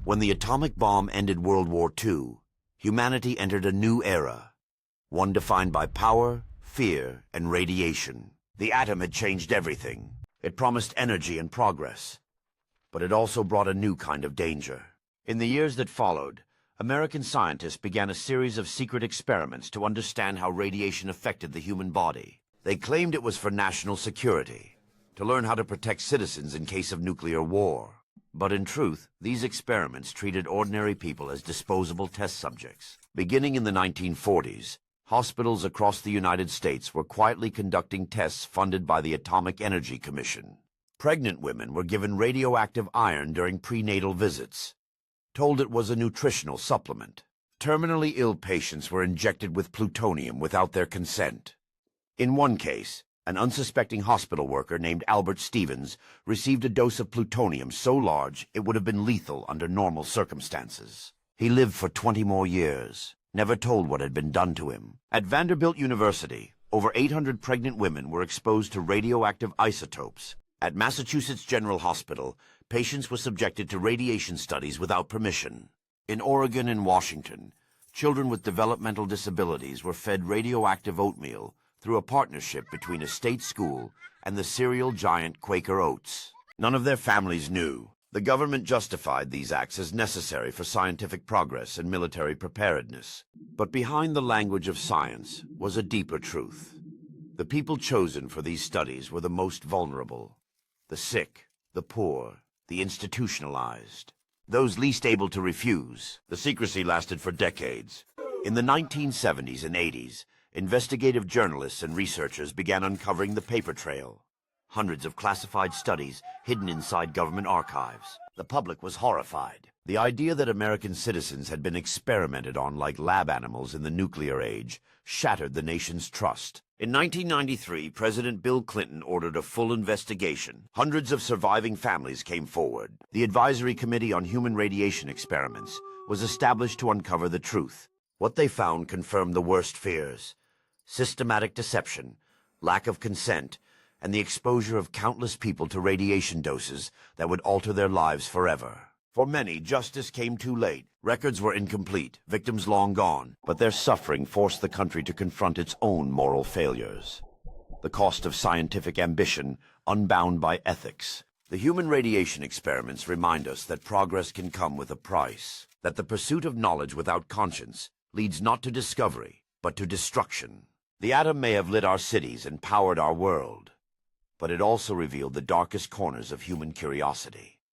When the atomic bomb ended World War II, humanity entered a new era, one defined by power, fear, and radiation. The atom had changed everything. It promised energy and progress, but it also brought a new kind of danger. In the years that followed, American scientists began a series of secret experiments to understand how radiation affected the human body. They claimed it was for national security, to learn how to protect citizens in case of nuclear war. But in truth, these experiments treated ordinary people as disposable test subjects. Beginning in the 1940s, hospitals across the United States were quietly conducting tests funded by the Atomic Energy Commission. Pregnant women were given radioactive iron during prenatal visits, told it was a nutritional supplement. Terminally ill patients were injected with plutonium without their consent. In one case, an unsuspecting hospital worker named Albert Stevens received a dose of plutonium so large it would have been lethal under normal circumstances. He lived for 20 more years, never told what had been done to him. At Vanderbilt University, over 800 pregnant women were exposed to radioactive isotopes. At Massachusetts General Hospital, patients were subjected to radiation studies without permission. In Oregon and Washington, children with developmental disabilities were fed radioactive oatmeal through a partnership between a state school and the cereal giant Quaker Oats. None of their families knew. The government justified these acts as necessary for scientific progress and military preparedness. But behind the language of science was a deeper truth. The people chosen for these studies were the most vulnerable: the sick, the poor, the institutionalized, those least able to refuse. The secrecy lasted for decades. In the 1970s and 80s, investigative journalists and researchers began uncovering the paper trail. Hundreds of classified studies hidden inside government archives. The public was horrified. The idea that American citizens had been experimented on like lab animals in the nuclear age shattered the nation's trust. In 1993, President Bill Clinton ordered a full investigation. Hundreds of surviving families came forward. The Advisory Committee on Human Radiation Experiments was established to uncover the truth. What they found confirmed the worst fears: systematic deception, lack of consent, and the exposure of countless people to radiation doses that would alter their lives forever. For many, justice came too late. Records were incomplete, victims long gone, but their suffering forced the country to confront its own moral failures. The cost of scientific ambition, unbound by ethics. The human radiation experiments remind us that progress can come with a price, that the pursuit of knowledge without conscience leads not to discovery, but to destruction. The atom may have lit our cities and powered our world, but it also revealed the darkest corners of human curiosity.